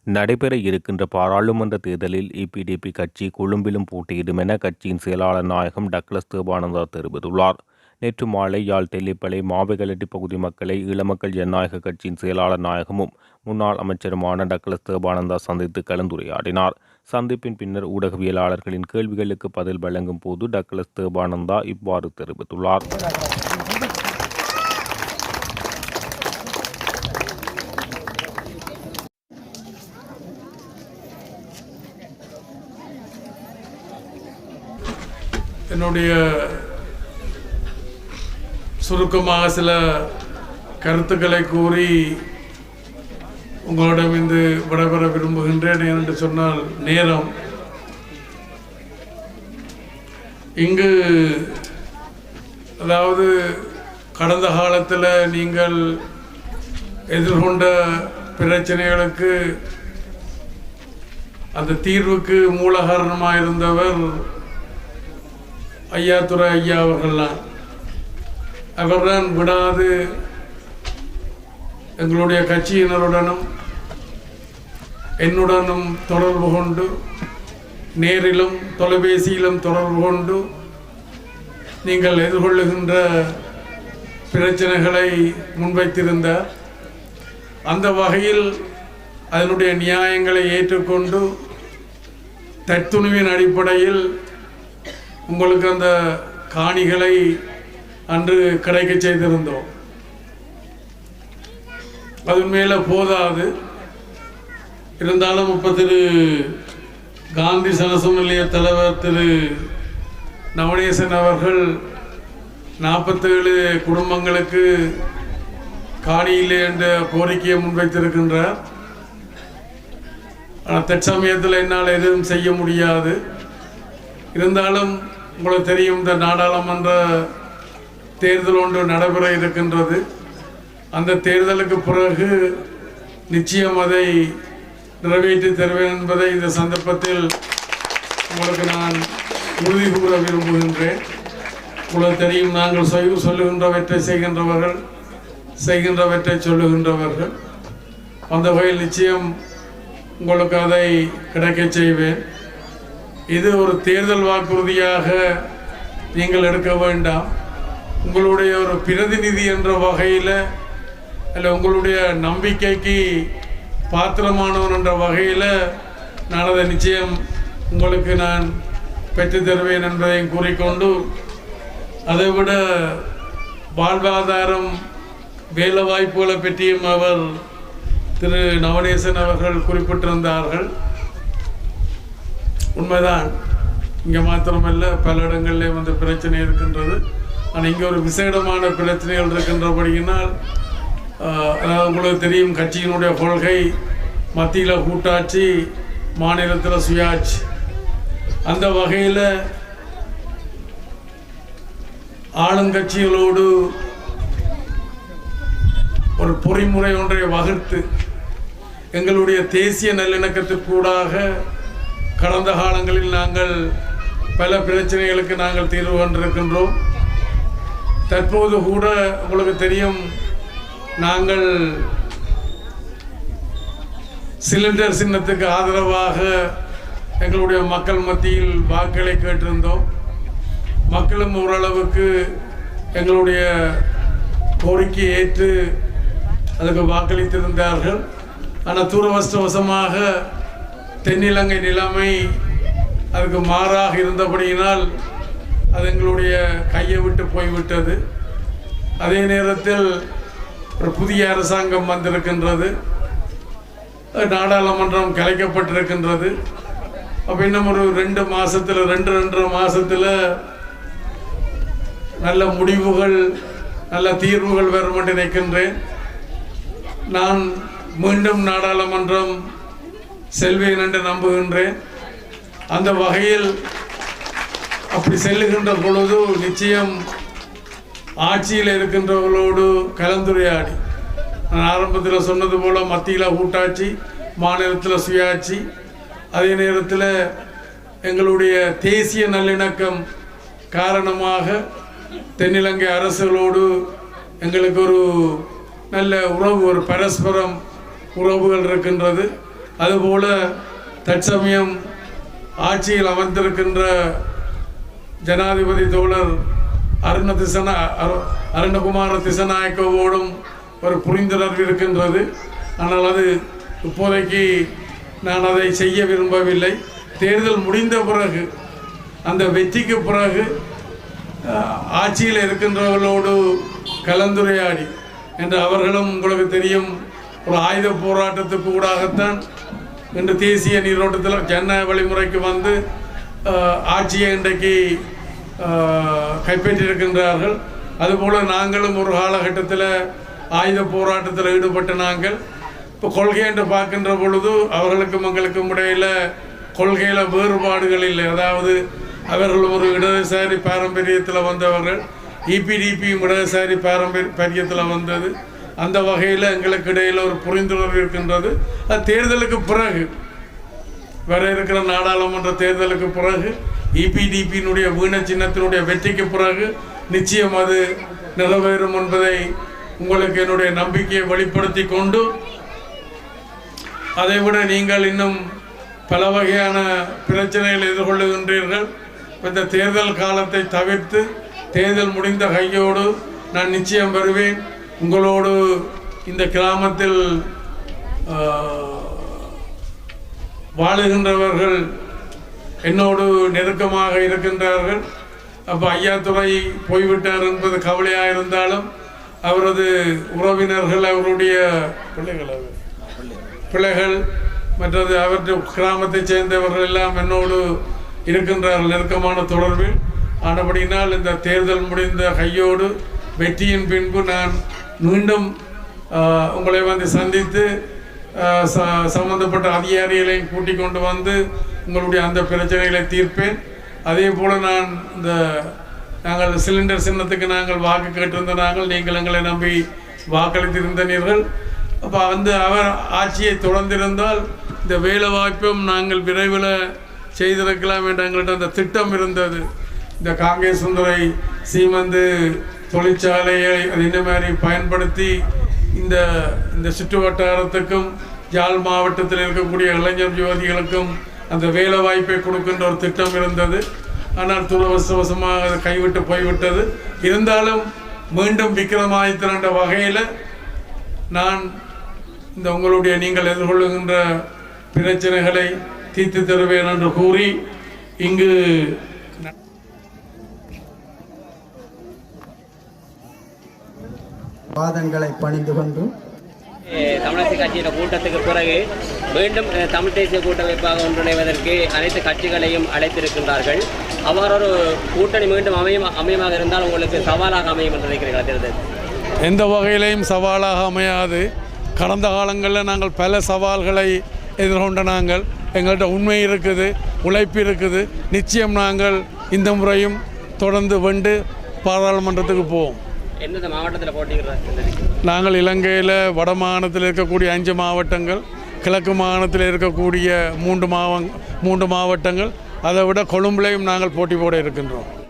நடைபெற இருக்கின்ற பாராளுமன்ற தேர்தலில் இபிடிபி கட்சி கொழும்பிலும் போட்டியிடும் என கட்சியின் செயலாளர் நாயகம் டக்ளஸ் தேவானந்தா தெரிவித்துள்ளார். நேற்று மாலை யாழ் தெல்லிப்பளை மாவைகளட்டி பகுதி மக்களை ஈழமக்கள் ஜனநாயக கட்சியின் செயலாளர் நாயகமும் முன்னாள் அமைச்சருமான டக்ளஸ் தேவானந்தா சந்தித்து கலந்துரையாடினார். சந்திப்பின் பின்னர் ஊடகவியலாளர்களின் கேள்விகளுக்கு பதில் வழங்கும் போது டக்ளஸ் தேவானந்தா இவ்வாறு தெரிவித்துள்ளார். என்னுடைய சுருக்கமாக சில கருத்துக்களை கூறி உங்களிடம் இன்று விடைபெற விரும்புகின்றேன். என்று சொன்னால் நேரம் இங்கு அதாவது கடந்த காலத்தில் நீங்கள் எதிர்கொண்ட பிரச்சனைகளுக்கு அந்த தீர்வுக்கு மூல காரணமாக இருந்தவர் ஐயாத்துறை ஐயா அவர்கள்தான். அவர்தான் விடாது எங்களுடைய கட்சியினருடனும் என்னுடனும் தொடர்பு கொண்டு நேரிலும் தொலைபேசியிலும் தொடர்பு கொண்டு நீங்கள் எதிர்கொள்ளுகின்ற பிரச்சனைகளை முன்வைத்திருந்தார். அந்த வகையில் அதனுடைய நியாயங்களை ஏற்றுக்கொண்டு தத்துணிவின் அடிப்படையில் உங்களுக்கு அந்த காணிகளை அன்று கிடைக்க செய்திருந்தோம். அது மேலே போதாது இருந்தாலும் இப்போ திரு காந்தி சனச நிலைய தலைவர் திரு நவநேசன் அவர்கள் 47 குடும்பங்களுக்கு காணியில்லை என்ற கோரிக்கையை முன்வைத்திருக்கின்றார். ஆனால் தற்சமயத்தில் என்னால் எதுவும் செய்ய முடியாது. இருந்தாலும் உங்களுக்கு தெரியும், இந்த நாடாளுமன்ற தேர்தல் ஒன்று நடைபெற இருக்கின்றது. அந்த தேர்தலுக்கு பிறகு நிச்சயம் அதை நிறைவேற்றி தருவேன் என்பதை இந்த சந்தர்ப்பத்தில் உங்களுக்கு நான் உறுதி கூற விரும்புகின்றேன். உங்களுக்கு தெரியும், நாங்கள் சொல்லுகின்றவற்றை செய்கின்றவர்கள், செய்கின்றவற்றை சொல்லுகின்றவர்கள். அந்த வகையில் நிச்சயம் உங்களுக்கு அதை கிடைக்க செய்வேன். இது ஒரு தேர்தல் வாக்குறுதியாக நீங்கள் எடுக்க வேண்டாம். உங்களுடைய ஒரு பிரதிநிதி என்ற வகையில் அல்ல, உங்களுடைய நம்பிக்கைக்கு பாத்திரமானவன் என்ற வகையில் நான் அதை நிச்சயம் உங்களுக்கு நான் பெற்றுத்தருவேன் என்பதையும் கூறிக்கொண்டு, அதைவிட வாழ்வாதாரம் வேலை வாய்ப்புகளை பற்றியும் அவர் திரு நவநேசன் அவர்கள் குறிப்பிட்டிருந்தார்கள். உண்மைதான், இங்கே மாத்திரமல்ல பல இடங்களிலே வந்து பிரச்சனை இருக்கின்றது. ஆனால் இங்கே ஒரு விசேடமான பிரச்சனைகள் இருக்கின்றபடியினால், அதாவது உங்களுக்கு தெரியும், கட்சியினுடைய கொள்கை மத்தியில் கூட்டாட்சி, மாநிலத்தில் சுயாட்சி. அந்த வகையில் ஆளுங்கட்சிகளோடு ஒரு பொறிமுறை ஒன்றை வகுத்து எங்களுடைய தேசிய நல்லிணக்கத்திற்கூடாக கடந்த காலங்களில் நாங்கள் பல பிரச்சனைகளுக்கு நாங்கள் தீர்வு கண்டிருக்கின்றோம். தற்போது கூட உங்களுக்கு தெரியும், நாங்கள் சிலிண்டர் சின்னத்துக்கு ஆதரவாக எங்களுடைய மக்கள் மத்தியில் வாக்குகளை கேட்டிருந்தோம். மக்களும் ஓரளவுக்கு எங்களுடைய கோரிக்கையை ஏற்று அதுக்கு வாக்களித்திருந்தார்கள். ஆனால் துரதிர்ஷ்டவசமாக தென்னிலங்கை நிலைமை அதுக்கு மாறாக இருந்தபடியினால் அது எங்களுடைய கையை விட்டு போய்விட்டது. அதே நேரத்தில் ஒரு புதிய அரசாங்கம் வந்திருக்கின்றது, நாடாளுமன்றம் கலைக்கப்பட்டிருக்கின்றது. அப்போ இன்னும் ஒரு 2 மாதத்தில் 2.5 மாதத்தில் நல்ல முடிவுகள், நல்ல தீர்வுகள் வரும் என்று நினைக்கின்றேன். நான் மீண்டும் நாடாளுமன்றம் செல்வேன் என்று நம்புகின்றேன். அந்த வகையில் அப்படி செல்லுகின்ற பொழுது நிச்சயம் ஆட்சியில் இருக்கின்றவர்களோடு கலந்துரையாடி, நான் ஆரம்பத்தில் சொன்னது போல் மத்தியில் கூட்டாட்சி, மாநிலத்தில் சுயாட்சி, அதே நேரத்தில் எங்களுடைய தேசிய நல்லிணக்கம் காரணமாக தென்னிலங்கை அரசுகளோடு எங்களுக்கு ஒரு நல்ல உறவு, ஒரு பரஸ்பரம் உறவுகள் இருக்கின்றது. அதுபோல தற்சமயம் ஆட்சியில் அமர்ந்திருக்கின்ற ஜனாதிபதி தோழர் அருணகுமார திசநாயக்கவோடும் ஒரு புரிந்துணர்வு இருக்கின்றது. ஆனால் அது இப்போதைக்கு நான் அதை செய்ய விரும்பவில்லை. தேர்தல் முடிந்த பிறகு, அந்த வெற்றிக்கு பிறகு ஆட்சியில் இருக்கின்றவர்களோடு கலந்துரையாடி, என்று அவர்களும் உங்களுக்கு தெரியும் ஒரு ஆயுத போராட்டத்துக்கு ஊடாகத்தான் இன்று தேசிய நீரோட்டத்தில் ஜனநாயக வழிமுறைக்கு வந்து ஆட்சியை இன்றைக்கு கைப்பற்றியிருக்கின்றார்கள். அதுபோல் நாங்களும் ஒரு காலகட்டத்தில் ஆயுத போராட்டத்தில் ஈடுபட்ட நாங்கள் இப்போ கொள்கை என்று பார்க்கின்ற பொழுது அவர்களுக்கும் எங்களுக்கும் இடையில் கொள்கையில் வேறுபாடுகள் இல்லை. அதாவது அவர்கள் ஒரு இடதுசாரி பாரம்பரியத்தில் வந்தவர்கள், இபிடிபி இடதுசாரி பாரம்பரியத்தில் வந்தது. அந்த வகையில் எங்களுக்கு இடையில் ஒரு புரிந்துணர்வு இருக்கின்றது. அது தேர்தலுக்கு பிறகு, வர இருக்கிற நாடாளுமன்ற தேர்தலுக்கு பிறகு, இபிடிபியினுடைய வீண சின்னத்தினுடைய வெற்றிக்கு பிறகு நிச்சயம் அது நிறைவேறும் என்பதை உங்களுக்கு என்னுடைய நம்பிக்கையை வெளிப்படுத்தி கொண்டு, அதைவிட நீங்கள் இன்னும் பல வகையான பிரச்சனைகளை எதிர்கொள்ளுகின்றீர்கள். இந்த தேர்தல் காலத்தை தவிர்த்து தேர்தல் முடிந்த கையோடு நான் நிச்சயம் வருவேன். உங்களோடு இந்த கிராமத்தில் வாழுகின்றவர்கள் என்னோடு நெருக்கமாக இருக்கின்றார்கள். அப்போ ஐயாத்துறை போய்விட்டார் என்பது கவலையாக இருந்தாலும் அவரது உறவினர்கள், அவருடைய பிள்ளைகள் மற்றது அவருடைய கிராமத்தை சேர்ந்தவர்கள் எல்லாம் என்னோடு இருக்கின்றார்கள் நெருக்கமான தொடர்பில். ஆனபடினால் இந்த தேர்தல் முடிந்த கையோடு வெற்றியின் பின்பு நான் மீண்டும் உங்களை வந்து சந்தித்து சம்பந்தப்பட்ட அதிகாரிகளையும் கூட்டிக் கொண்டு வந்து உங்களுடைய அந்த பிரச்சனைகளை தீர்ப்பேன். அதே போல் நாங்கள் சிலிண்டர் சின்னத்துக்கு நாங்கள் வாக்கு கேட்டிருந்த நீங்கள் எங்களை நம்பி வாக்களித்திருந்தீர்கள். அப்போ அவர் ஆட்சியை தொடர்ந்திருந்தால் இந்த வேலை வாய்ப்பும் நாங்கள் விரைவில் செய்திருக்கலாம் என்ற எங்கள்கிட்ட அந்த திட்டம் இருந்தது. இந்த காங்கேசுந்தரை சீமந்து தொழிற்சாலையை அது இந்த மாதிரி பயன்படுத்தி இந்த சுற்று வட்டாரத்துக்கும் யாழ் மாவட்டத்தில் இருக்கக்கூடிய இளைஞர் யுவதிகளுக்கும் அந்த வேலை வாய்ப்பை கொடுக்கின்ற ஒரு திட்டம் இருந்தது. ஆனால் துரவசவசமாக அதை கைவிட்டு போய்விட்டது. இருந்தாலும் மீண்டும் விக்ரமாதித்தன் என்ற வகையில் நான் இந்த உங்களுடைய நீங்கள் எதிர்கொள்ளுகின்ற பிரச்சனைகளை தீர்த்து தருவேன் என்று கூறி இங்கு வாதங்களை பணிந்து கொண்டு தமிழரசு கட்சியின் கூட்டத்துக்கு பிறகு மீண்டும் தமிழ் தேசிய கூட்டமைப்பாக ஒன்றிணைவதற்கு அனைத்து கட்சிகளையும் அழைத்திருக்கின்றார்கள். அவ்வாறு ஒரு கூட்டணி மீண்டும் அமையமாக இருந்தால் உங்களுக்கு சவாலாக அமையும் என்று நினைக்கிறீர்கள் தேர்தல்? எந்த வகையிலையும் சவாலாக அமையாது. கடந்த காலங்களில் நாங்கள் பல சவால்களை எதிர்கொண்ட எங்கள்கிட்ட உண்மை இருக்குது, உழைப்பு இருக்குது. நிச்சயம் நாங்கள் இந்த முறையும் தொடர்ந்து வென்று பாராளுமன்றத்துக்கு போவோம். எந்தெந்த மாவட்டத்தில் போட்டியிடுறாங்க? நாங்கள் இலங்கையில் வட மாகாணத்தில் இருக்கக்கூடிய 5 மாவட்டங்கள், கிழக்கு மாகாணத்தில் இருக்கக்கூடிய 3 மாவட்டங்கள், அதை விட கொழும்புலையும் நாங்கள் போட்டி போட இருக்கின்றோம்.